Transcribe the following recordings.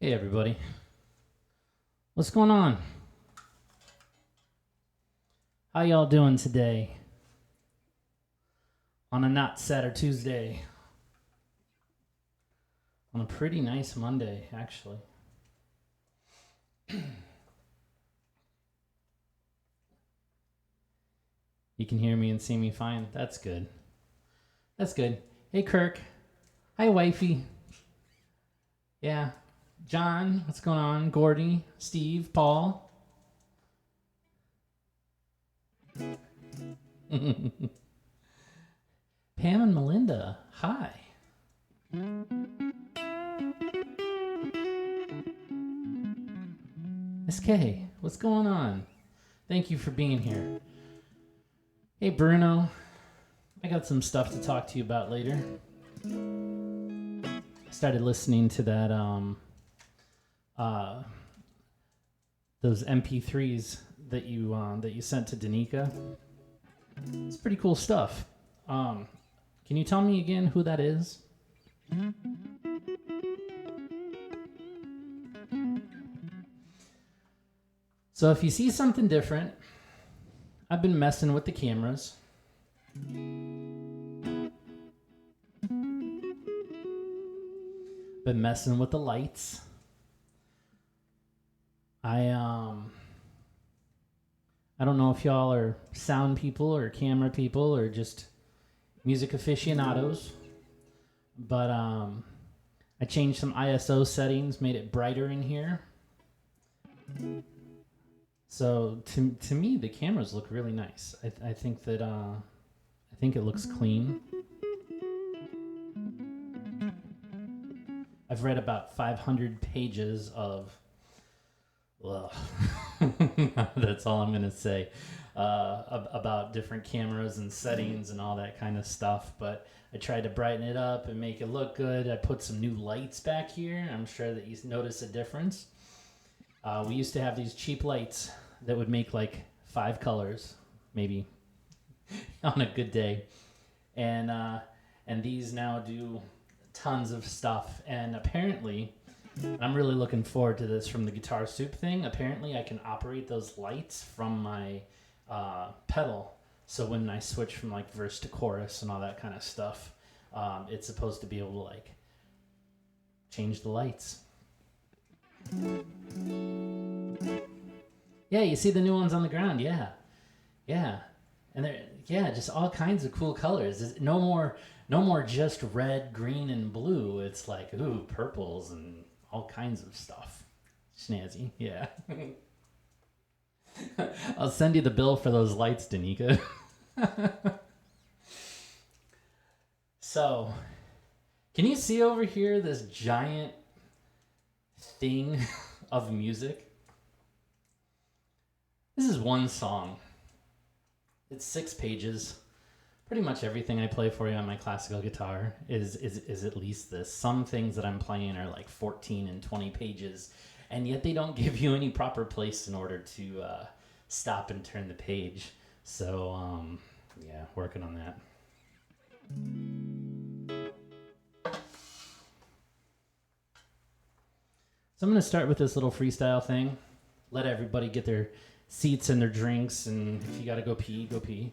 Hey everybody, what's going on? How y'all doing today? On a not Saturday Tuesday. On a pretty nice Monday, actually. You can hear me and see me fine. That's good. That's good. Hey Kirk. Hi wifey. Yeah. John, what's going on? Gordy, Steve, Paul. Pam and Melinda, hi. Miss K, what's going on? Thank you for being here. Hey Bruno, I got some stuff to talk to you about later. I started listening to that those MP3s that you sent to Danica. It's pretty cool stuff. Can you tell me again who that is? So if you see something different, I've been messing with the cameras. Been messing with the lights. I don't know if y'all are sound people or camera people or just music aficionados, but I changed some ISO settings, made it brighter in here. So to me, the cameras look really nice. I think that I think it looks clean. I've read about 500 pages of. Well, that's all I'm gonna say about different cameras and settings and all that kind of stuff. But I tried to brighten it up and make it look good. I put some new lights back here. I'm sure that you notice a difference. We used to have these cheap lights that would make like 5 colors, maybe on a good day, and these now do tons of stuff. And apparently, I'm really looking forward to this from the Guitar Soup thing. Apparently, I can operate those lights from my pedal. So when I switch from like verse to chorus and all that kind of stuff, it's supposed to be able to like change the lights. Yeah, you see the new ones on the ground. Yeah, and they're just all kinds of cool colors. There's no more just red, green, and blue. It's like purples and all kinds of stuff. Snazzy, yeah. I'll send you the bill for those lights, Danica. So, can you see over here this giant thing of music? This is one song. It's 6 pages. Pretty much everything I play for you on my classical guitar is at least this. Some things that I'm playing are like 14 and 20 pages, and yet they don't give you any proper place in order to stop and turn the page. So, yeah, working on that. So I'm going to start with this little freestyle thing. Let everybody get their seats and their drinks, and if you got to go pee, go pee.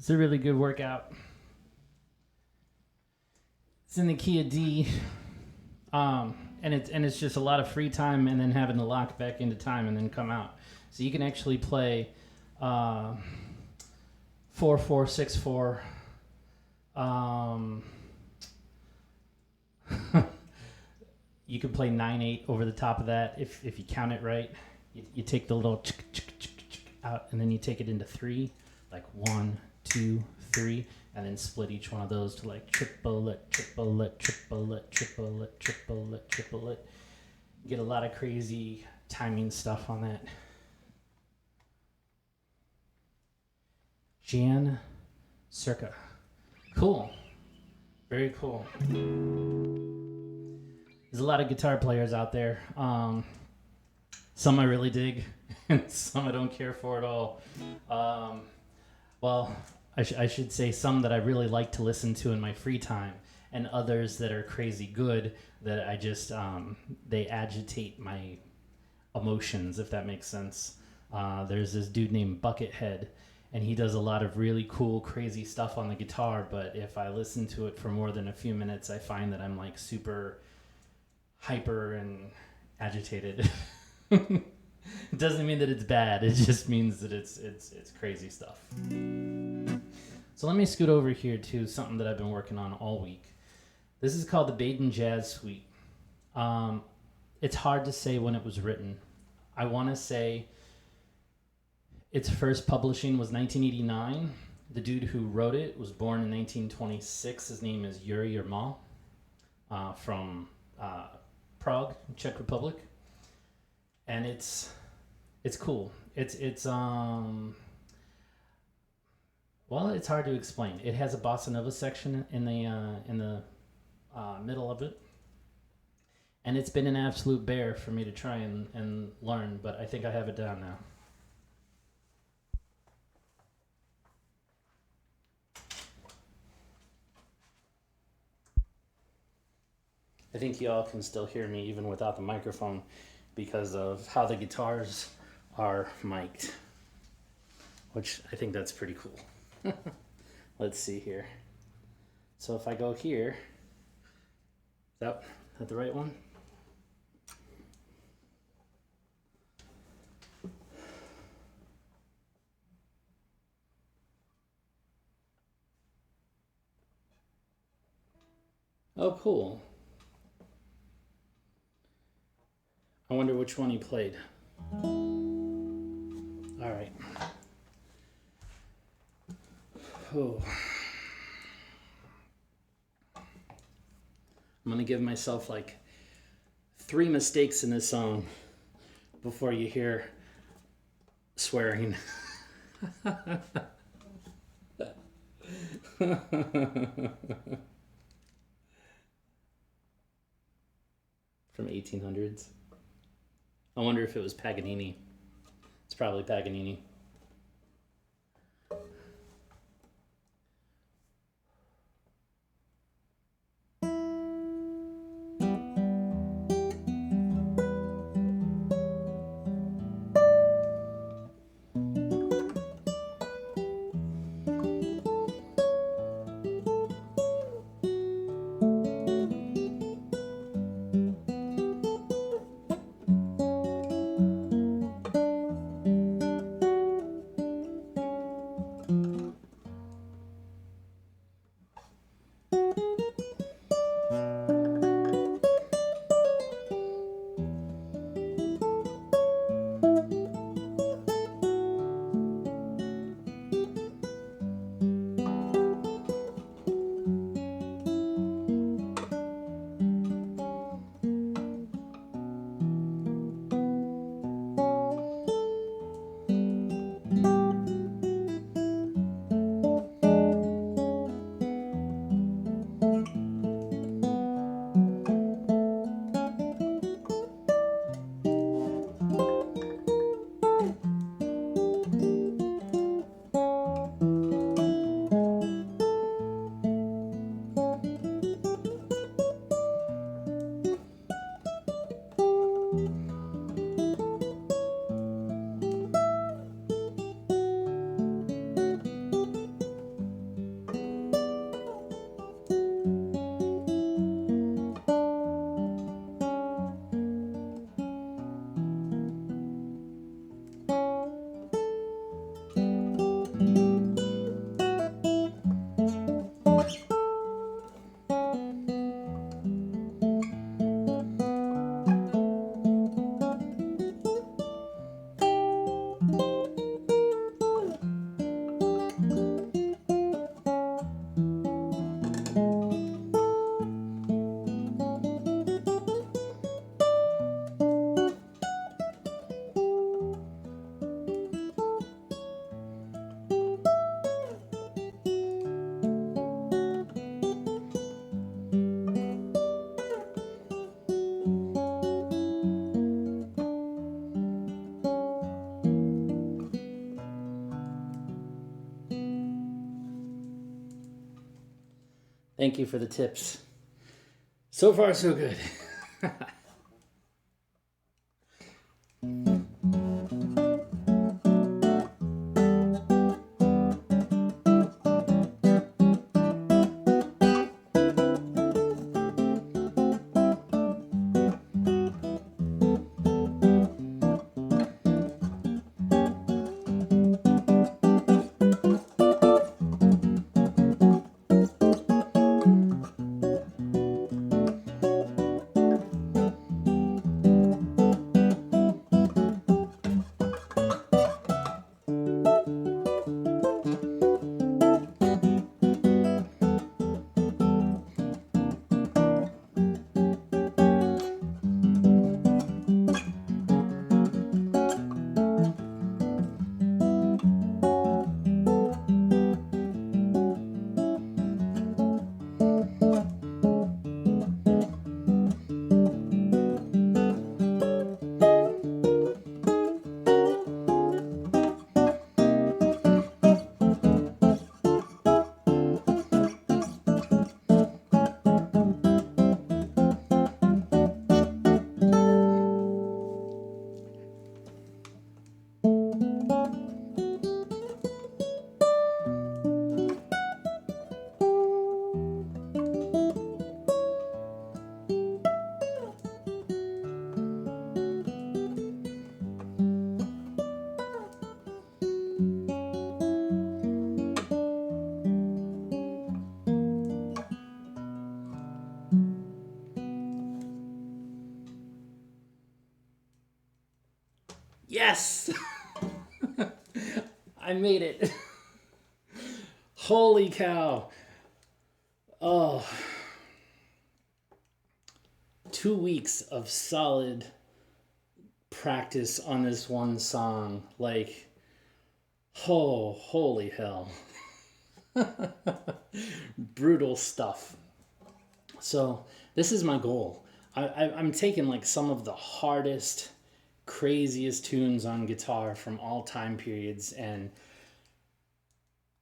It's a really good workout. It's in the key of D, and it's just a lot of free time, and then having to lock back into time and then come out. So you can actually play 4-4-6-4. You can play 9-8 over the top of that if you count it right. You take the little out, and then you take it into 3, like 1, 2, 3, and then split each one of those to like triplet, triplet, triplet, triplet, triplet, triplet. You get a lot of crazy timing stuff on that. Jan Circa. Cool. Very cool. There's a lot of guitar players out there. Some I really dig, and some I don't care for at all. Well, I should say some that I really like to listen to in my free time, and others that are crazy good that I just, they agitate my emotions, if that makes sense. There's this dude named Buckethead, and he does a lot of really cool, crazy stuff on the guitar, but if I listen to it for more than a few minutes, I find that I'm like super hyper and agitated. It doesn't mean that it's bad. It just means that it's crazy stuff. So let me scoot over here to something that I've been working on all week. This is called the Baden Jazz Suite. It's hard to say when it was written. I want to say its first publishing was 1989. The dude who wrote it was born in 1926. His name is Yuri Yermal from Prague, Czech Republic. And it's cool. It's well, it's hard to explain. It has a bossa nova section in the middle of it, and it's been an absolute bear for me to try and learn. But I think I have it down now. I think y'all can still hear me even without the microphone, because of how the guitars are mic'd, which I think that's pretty cool. Let's see here. So if I go here, is that the right one? Oh, cool. I wonder which one he played. All right. Oh. I'm gonna give myself like 3 mistakes in this song before you hear swearing. From 1800s. I wonder if it was Paganini. It's probably Paganini. Thank you for the tips. So far, so good. Yes! I made it. Holy cow. Oh. 2 weeks of solid practice on this one song. Like, oh, holy hell. Brutal stuff. So, this is my goal. I'm taking like some of the hardest, craziest tunes on guitar from all time periods and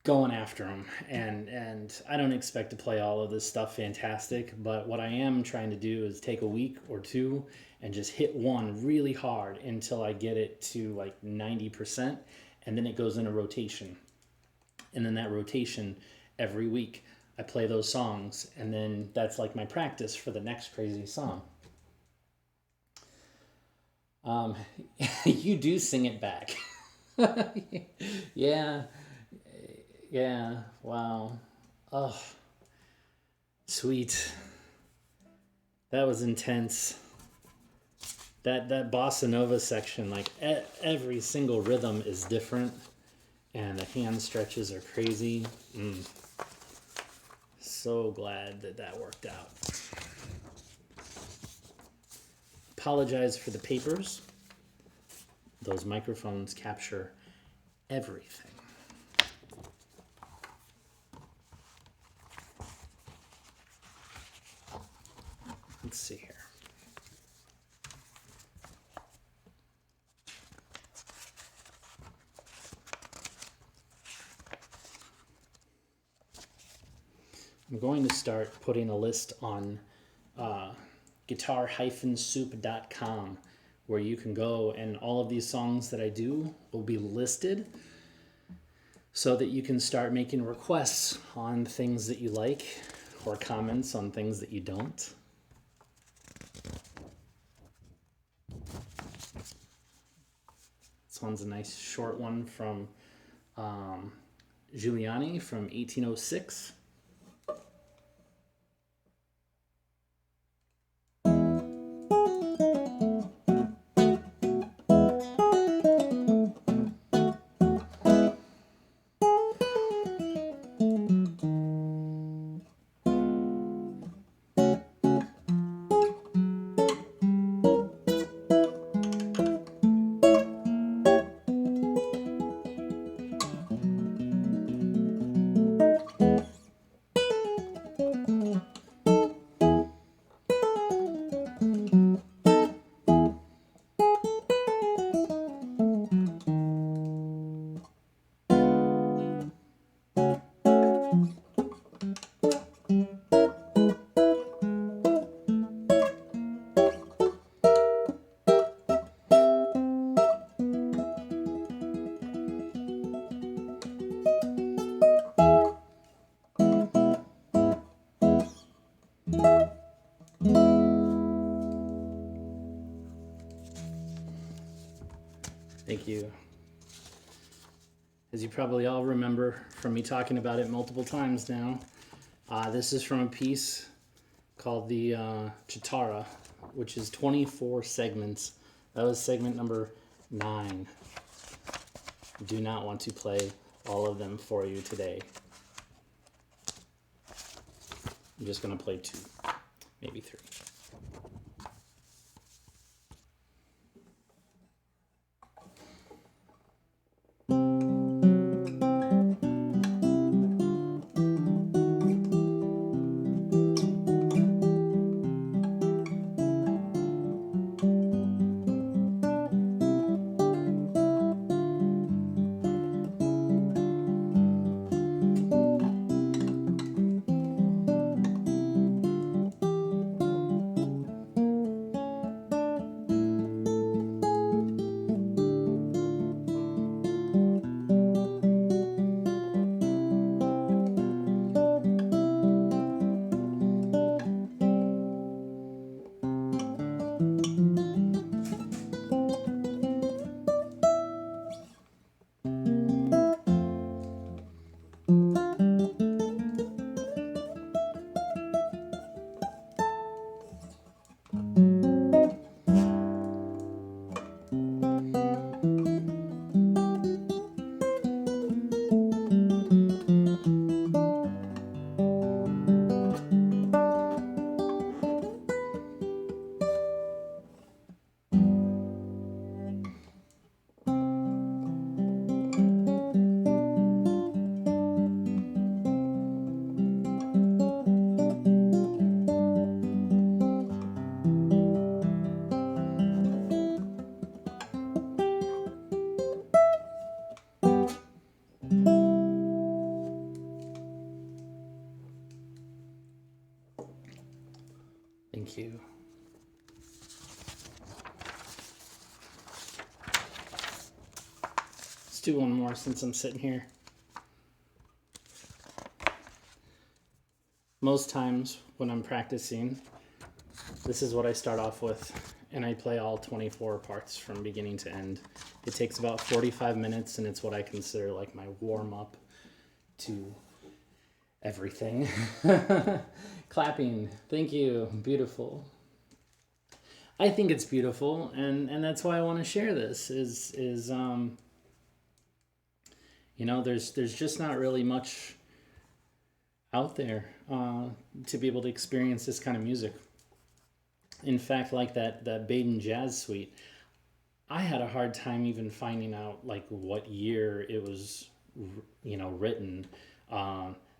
going after them. And I don't expect to play all of this stuff fantastic, but what I am trying to do is take a week or two and just hit one really hard until I get it to like 90%, and then it goes in a rotation. And then that rotation, every week I play those songs, and then that's like my practice for the next crazy song. You do sing it back. Yeah. Wow. Oh, sweet. That was intense. That bossa nova section, like every single rhythm is different, and the hand stretches are crazy. So glad that worked out. Apologize for the papers. Those microphones capture everything. Let's see here. I'm going to start putting a list on guitar-soup.com, where you can go and all of these songs that I do will be listed so that you can start making requests on things that you like or comments on things that you don't. This one's a nice short one from Giuliani from 1806. Thank you. As you probably all remember from me talking about it multiple times now, this is from a piece called the Chitara, which is 24 segments. That was segment number 9. Do not want to play all of them for you today. I'm just going to play 2, maybe 3. Thank you. Let's do one more since I'm sitting here. Most times when I'm practicing, this is what I start off with, and I play all 24 parts from beginning to end. It takes about 45 minutes, and it's what I consider like my warm-up to everything. Clapping. Thank you. Beautiful. I think it's beautiful, and that's why I want to share this is you know, there's just not really much out there to be able to experience this kind of music. In fact, like that Baden Jazz Suite, I had a hard time even finding out like what year it was, you know, written.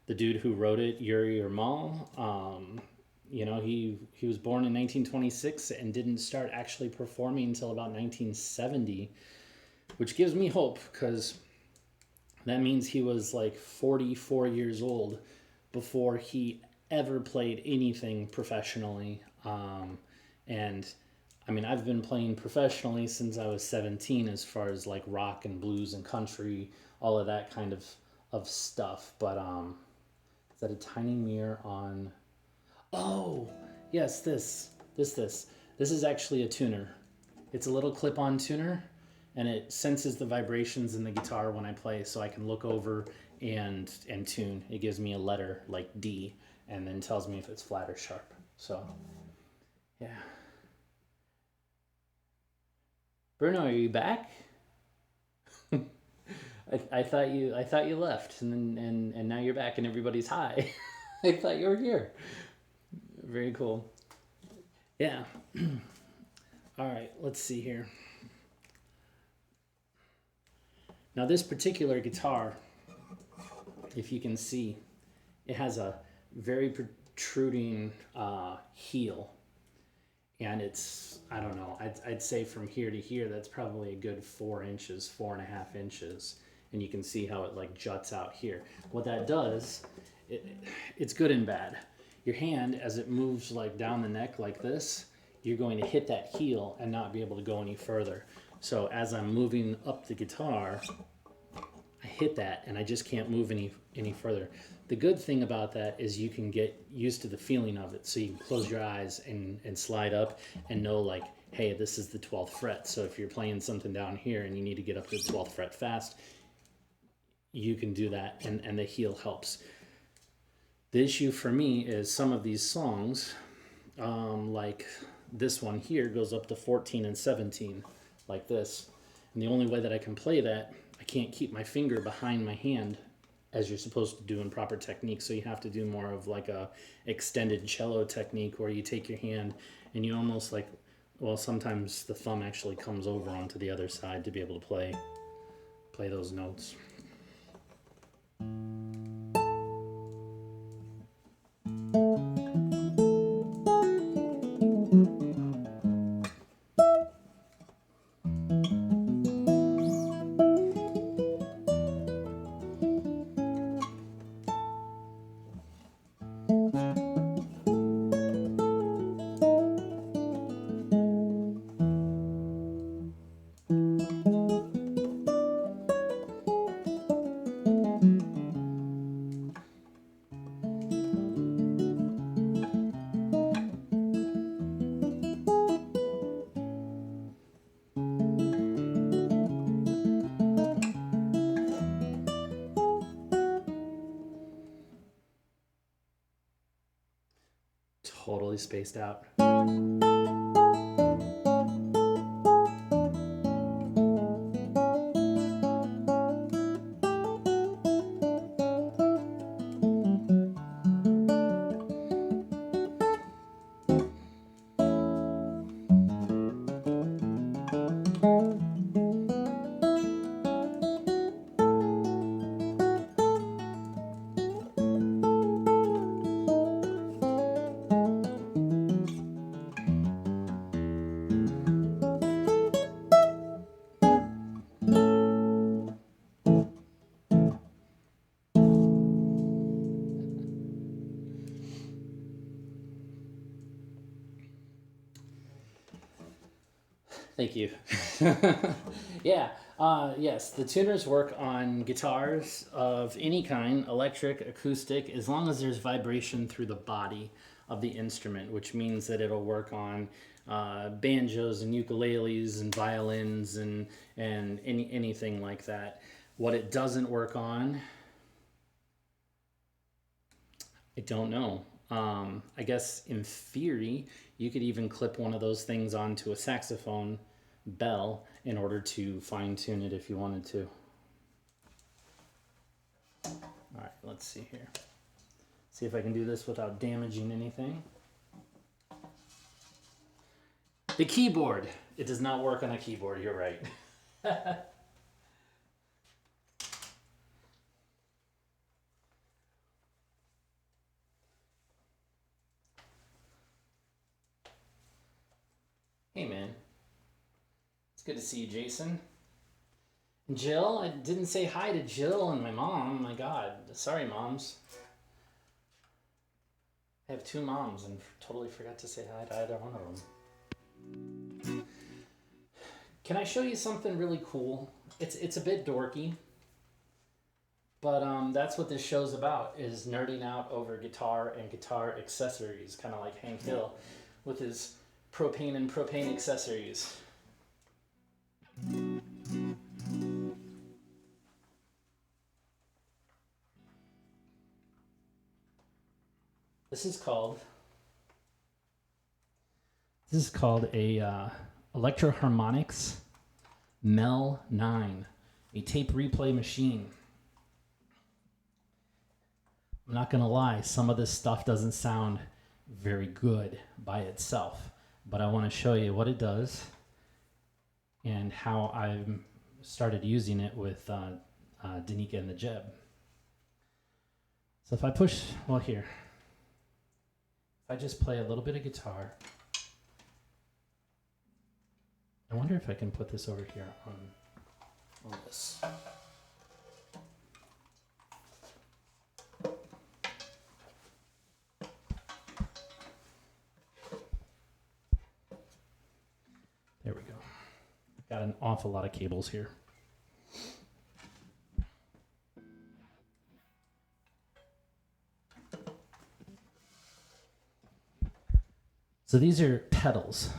The dude who wrote it, Yuri Ermal, you know, he was born in 1926 and didn't start actually performing until about 1970, which gives me hope because that means he was like 44 years old before he ever played anything professionally. And I mean, I've been playing professionally since I was 17 as far as like rock and blues and country, all of that kind of stuff. But is that a tiny mirror on? Oh, yes, this is actually a tuner. It's a little clip-on tuner, and it senses the vibrations in the guitar when I play, so I can look over and tune. It gives me a letter like D, and then tells me if it's flat or sharp. So, yeah. Bruno, are you back? I thought you left, and now you're back, and everybody's high. I thought you were here. Very cool. Yeah. All right, let's see here. Now this particular guitar, if you can see, it has a very protruding heel. And it's, I don't know, I'd say from here to here, that's probably a good 4 inches, 4.5 inches. And you can see how it like juts out here. What that does, it's good and bad. Your hand, as it moves like down the neck like this, you're going to hit that heel and not be able to go any further. So as I'm moving up the guitar, I hit that and I just can't move any further. The good thing about that is you can get used to the feeling of it. So you can close your eyes and slide up and know, like, hey, this is the 12th fret. So if you're playing something down here and you need to get up to the 12th fret fast, you can do that, and the heel helps. The issue for me is some of these songs, like this one here, goes up to 14 and 17, like this. And the only way that I can play that, I can't keep my finger behind my hand as you're supposed to do in proper technique. So you have to do more of like a extended cello technique where you take your hand and you almost like, well, sometimes the thumb actually comes over onto the other side to be able to play those notes. Totally spaced out. Thank you. Yeah. Yes, the tuners work on guitars of any kind, electric, acoustic, as long as there's vibration through the body of the instrument, which means that it'll work on banjos and ukuleles and violins and anything like that. What it doesn't work on, I don't know. I guess in theory, you could even clip one of those things onto a saxophone bell in order to fine tune it if you wanted to. All right, let's see here. See if I can do this without damaging anything. The keyboard. It does not work on a keyboard, you're right. Hey, man. It's good to see you, Jason. Jill, I didn't say hi to Jill and my mom. My God. Sorry, moms. I have two moms and totally forgot to say hi to either one of them. Can I show you something really cool? It's a bit dorky, but that's what this show's about, is nerding out over guitar and guitar accessories, kind of like Hank Hill with his propane and propane accessories. This is called a Electro-Harmonix Mel 9, a tape replay machine. I'm not gonna lie, some of this stuff doesn't sound very good by itself, but I want to show you what it does and how I've started using it with Danica and the Jeb. So if I push, well, here, if I just play a little bit of guitar, I wonder if I can put this over here on this. There we go. Got an awful lot of cables here. So these are pedals.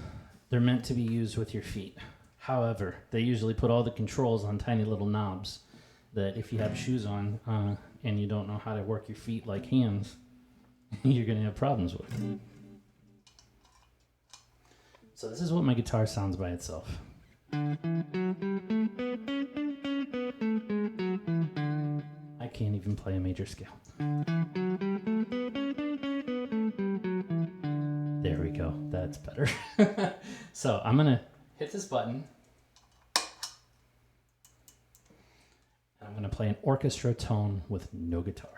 They're meant to be used with your feet. However, they usually put all the controls on tiny little knobs that if you have shoes on and you don't know how to work your feet like hands, you're going to have problems with. So this is what my guitar sounds by itself. I can't even play a major scale. There we go. That's better. So I'm going to hit this button. And I'm going to play an orchestra tone with no guitar.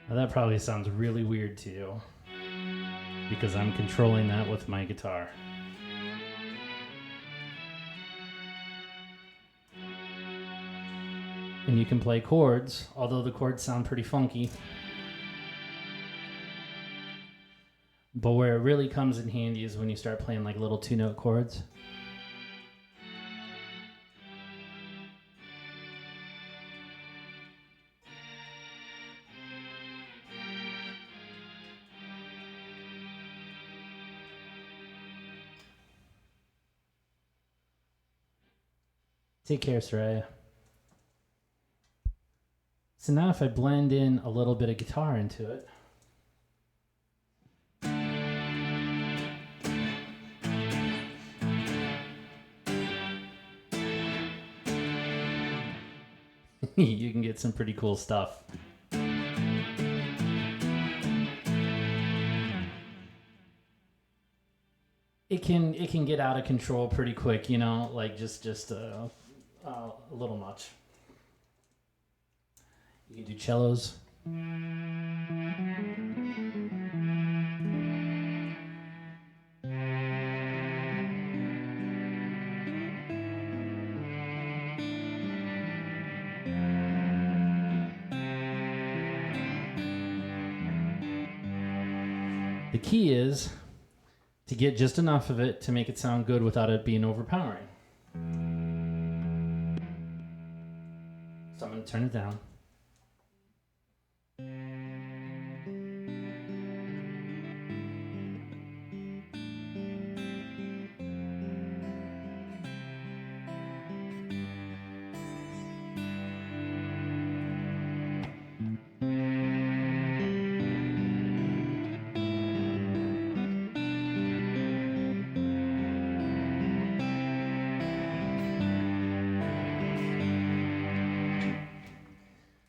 Now that probably sounds really weird to you because I'm controlling that with my guitar. And you can play chords, although the chords sound pretty funky. But where it really comes in handy is when you start playing like little 2-note chords. Take care, Soraya. So now if I blend in a little bit of guitar into it. You can get some pretty cool stuff. It can get out of control pretty quick, you know, like just a little much. You can do cellos. The key is to get just enough of it to make it sound good without it being overpowering. So I'm going to turn it down.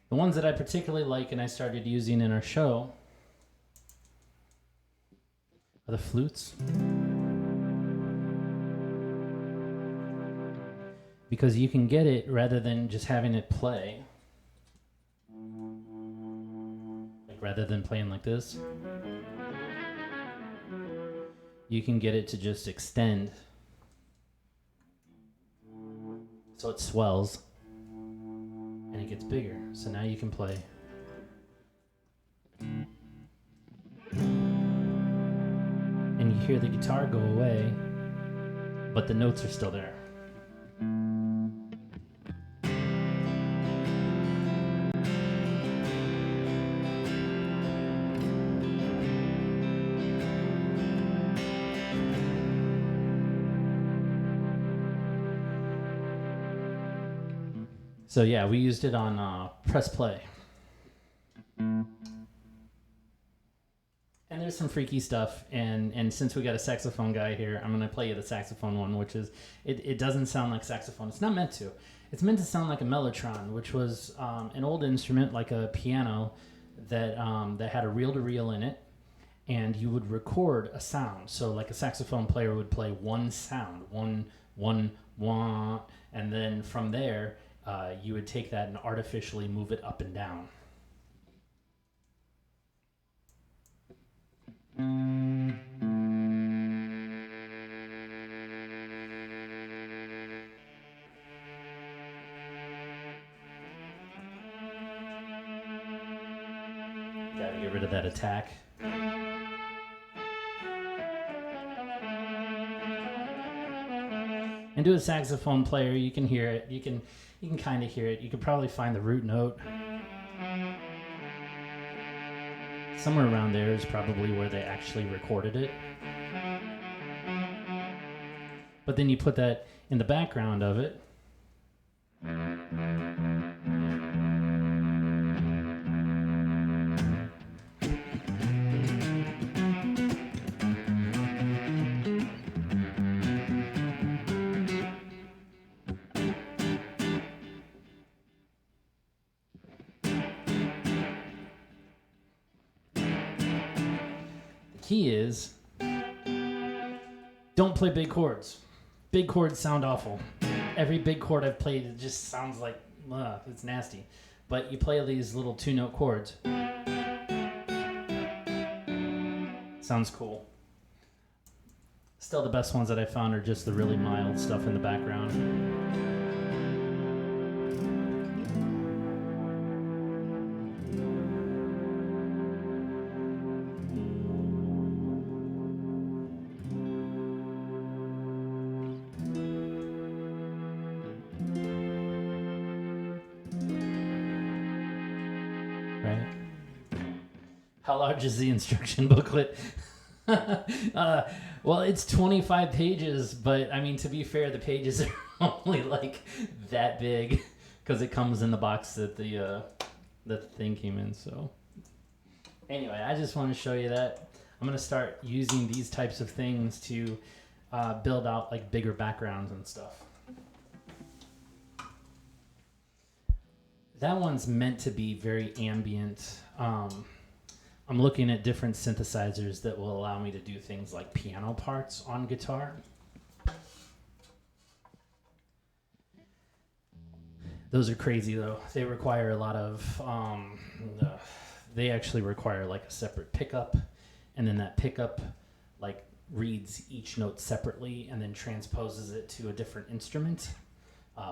The ones that I particularly like and I started using in our show are the flutes. Because you can get it rather than just having it play. Like rather than playing like this. You can get it to just extend. So it swells. And it gets bigger. So now you can play. And you hear the guitar go away, but the notes are still there. So yeah, we used it on Press Play. And there's some freaky stuff, and since we got a saxophone guy here, I'm going to play you the saxophone one, which is, it doesn't sound like saxophone. It's not meant to. It's meant to sound like a mellotron, which was an old instrument, like a piano, that had a reel-to-reel in it, and you would record a sound. So like a saxophone player would play one sound, one, wah, and then from there, you would take that and artificially move it up and down. Gotta get rid of that attack. And to a saxophone player, you can hear it. You can kind of hear it. You could probably find the root note. Somewhere around there is probably where they actually recorded it. But then you put that in the background of it. Key is, don't play big chords. Big chords sound awful. Every big chord I've played, it just sounds like, it's nasty. But you play these little 2-note chords. Sounds cool. Still, the best ones that I found are just the really mild stuff in the background. How large is the instruction booklet? Well, it's 25 pages, but I mean, to be fair, the pages are only like that big because it comes in the box that the thing came in. So anyway, I just want to show you that. I'm going to start using these types of things to build out like bigger backgrounds and stuff. That one's meant to be very ambient. I'm looking at different synthesizers that will allow me to do things like piano parts on guitar. Those are crazy though. They require a lot of, they actually require like a separate pickup, and then that pickup like reads each note separately and then transposes it to a different instrument,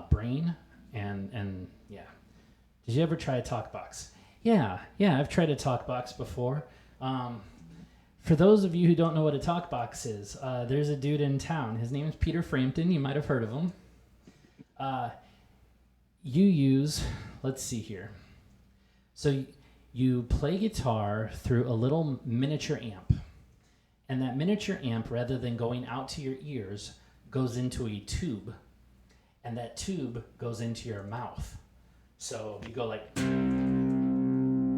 brain, and yeah. Did you ever try a TalkBox? Yeah, I've tried a TalkBox before. For those of you who don't know what a TalkBox is, there's a dude in town. His name is Peter Frampton. You might have heard of him. You use, let's see here. So you play guitar through a little miniature amp. And that miniature amp, rather than going out to your ears, goes into a tube. And that tube goes into your mouth. So you go like...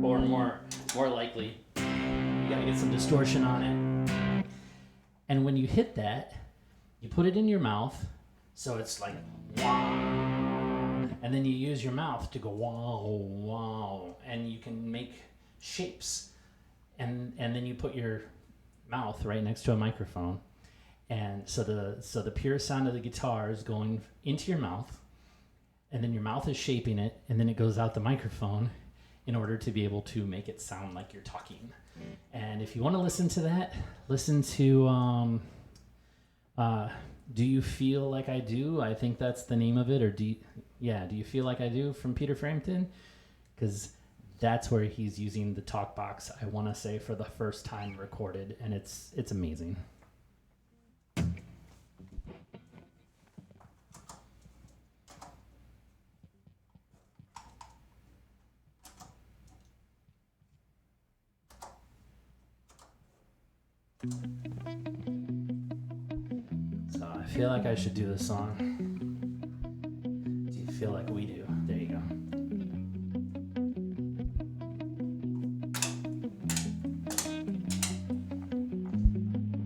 or more likely, you gotta get some distortion on it. And when you hit that, you put it in your mouth, so it's like wow, and then you use your mouth to go wow, and you can make shapes, and then you put your mouth right next to a microphone, and so the pure sound of the guitar is going into your mouth, and then your mouth is shaping it, and then it goes out the microphone in order to be able to make it sound like you're talking. And if you want to listen to that, listen to Do You Feel Like I Do? I think that's the name of it. Or Do You Feel Like I Do from Peter Frampton? Because that's where he's using the TalkBox, I want to say, for the first time recorded, and it's amazing. So I feel like I should do this song. Do you feel like we do? There you go.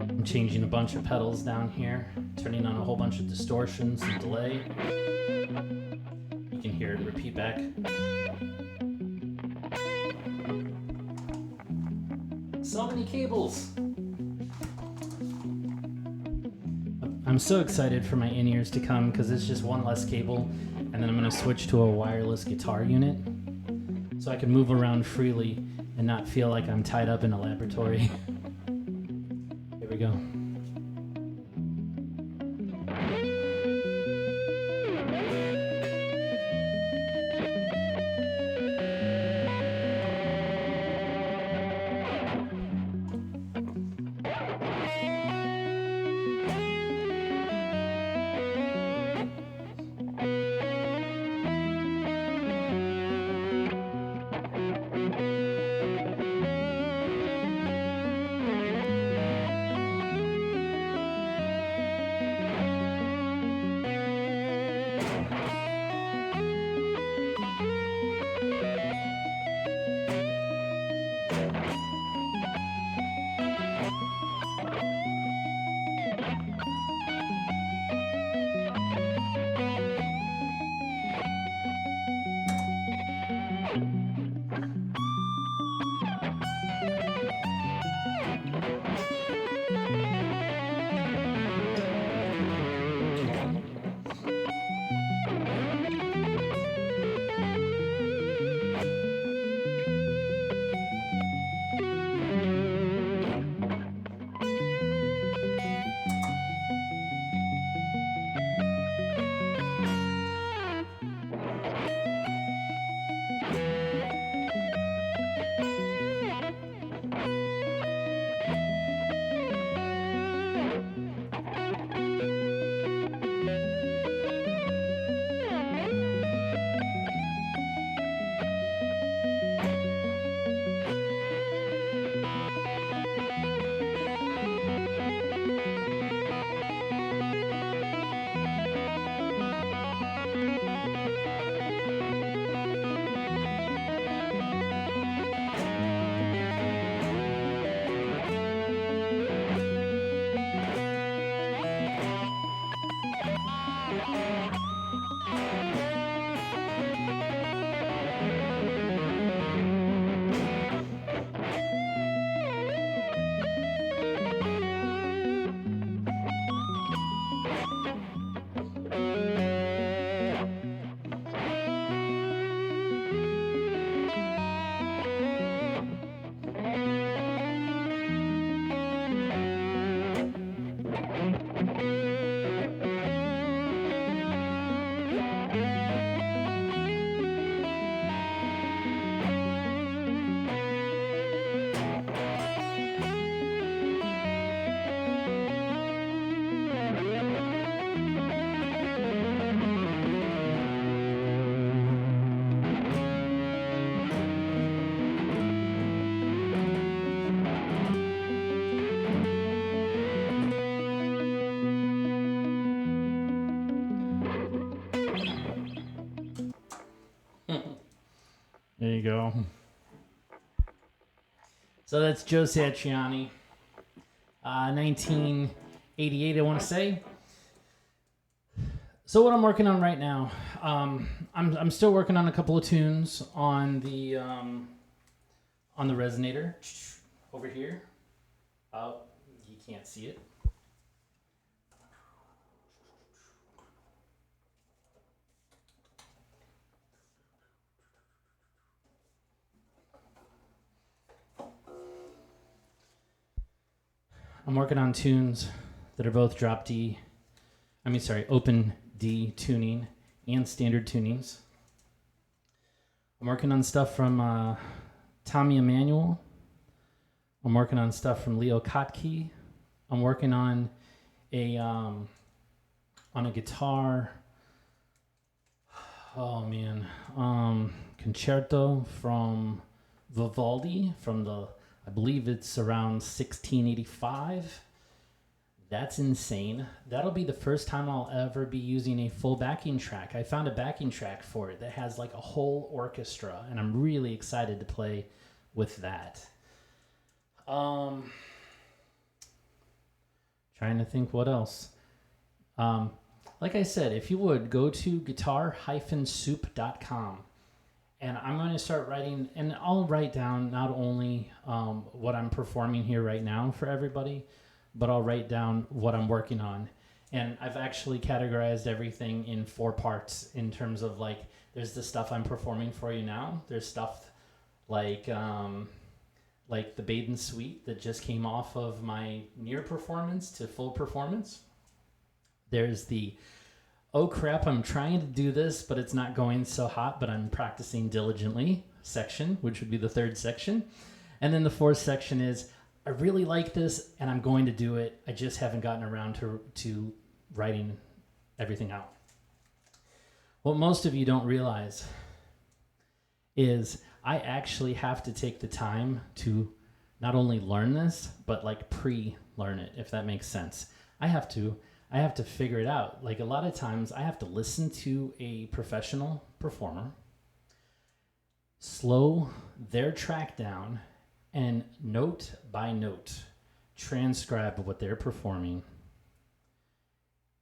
I'm changing a bunch of pedals down here, turning on a whole bunch of distortions and delay. You can hear it repeat back. So many cables. I'm so excited for my in-ears to come because it's just one less cable, and then I'm going to switch to a wireless guitar unit so I can move around freely and not feel like I'm tied up in a laboratory. Here we go. you go. So that's Joe Satriani, 1988, I want to say. So what I'm working on right now, I'm still working on a couple of tunes on the resonator over here. You can't see it. I'm working on tunes that are both open D tuning and standard tunings. I'm working on stuff from Tommy Emmanuel. I'm working on stuff from Leo Kottke. I'm working on a guitar. Oh man, concerto from Vivaldi from I believe it's around 1685. That's insane. That'll be the first time I'll ever be using a full backing track. I found a backing track for it that has like a whole orchestra, and I'm really excited to play with that. Trying to think what else. Like I said, if you would, go to guitar-soup.com. And I'm going to start writing, and I'll write down not only what I'm performing here right now for everybody, but I'll write down what I'm working on. And I've actually categorized everything in 4 parts in terms of like, there's the stuff I'm performing for you now. There's stuff like the Baden Suite that just came off of my near performance to full performance. There's the oh crap, I'm trying to do this, but it's not going so hot, but I'm practicing diligently section, which would be the 3rd section. And then the 4th section is, I really like this and I'm going to do it. I just haven't gotten around to writing everything out. What most of you don't realize is I actually have to take the time to not only learn this, but like pre-learn it, if that makes sense. I have to figure it out. Like a lot of times I have to listen to a professional performer, slow their track down, and note by note transcribe what they're performing.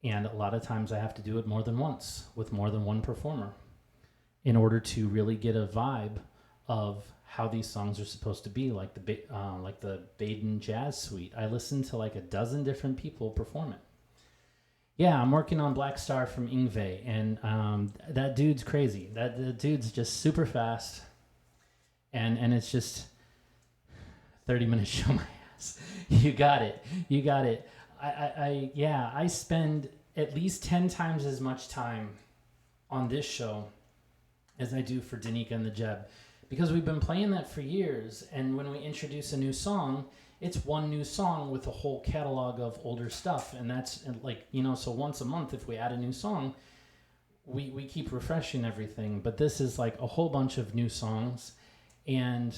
And a lot of times I have to do it more than once with more than one performer in order to really get a vibe of how these songs are supposed to be, like the Baden Jazz Suite. I listened to like a dozen different people perform it. Yeah, I'm working on Black Star from Yngwie, and that dude's crazy. The dude's just super fast, and it's just 30-minute show my ass. You got it. I spend at least 10 times as much time on this show as I do for Danica and the Jeb, because we've been playing that for years, and when we introduce a new song, it's one new song with a whole catalog of older stuff. And that's like, so once a month, if we add a new song, we keep refreshing everything. But this is like a whole bunch of new songs. And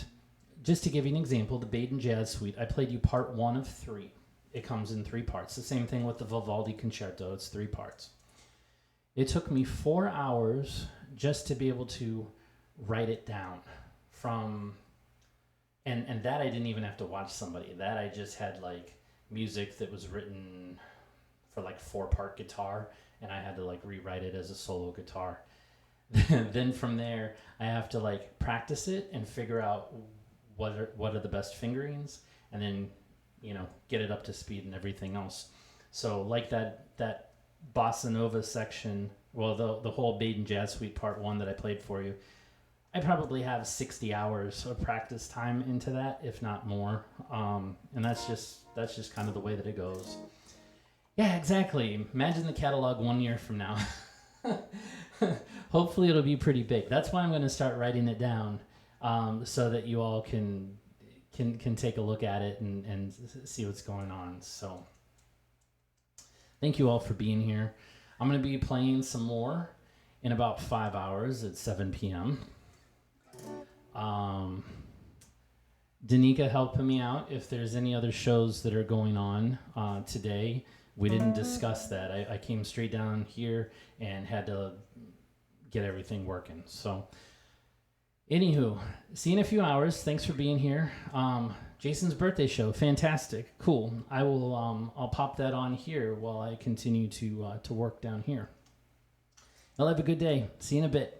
just to give you an example, the Baden Jazz Suite, I played you part 1 of 3. It comes in 3 parts. The same thing with the Vivaldi Concerto. It's 3 parts. It took me 4 hours just to be able to write it down from... And that I didn't even have to watch somebody. That I just had like music that was written for like 4-part guitar, and I had to like rewrite it as a solo guitar. Then from there, I have to like practice it and figure out what are the best fingerings, and then get it up to speed and everything else. So like that Bossa Nova section, well the whole Baden Jazz Suite part 1 that I played for you, I probably have 60 hours of practice time into that, if not more. And that's just kind of the way that it goes. Yeah, exactly. Imagine the catalog 1 year from now. Hopefully it'll be pretty big. That's why I'm going to start writing it down, so that you all can take a look at it and see what's going on. So thank you all for being here. I'm going to be playing some more in about 5 hours at 7 p.m. Danica helping me out if there's any other shows that are going on today. We didn't discuss that. I came straight down here and had to get everything working. So Anywho, see you in a few hours. Thanks for being here. Jason's birthday show, fantastic, cool. I will. I'll pop that on here while I continue to work down here. I'll have a good day. See you in a bit.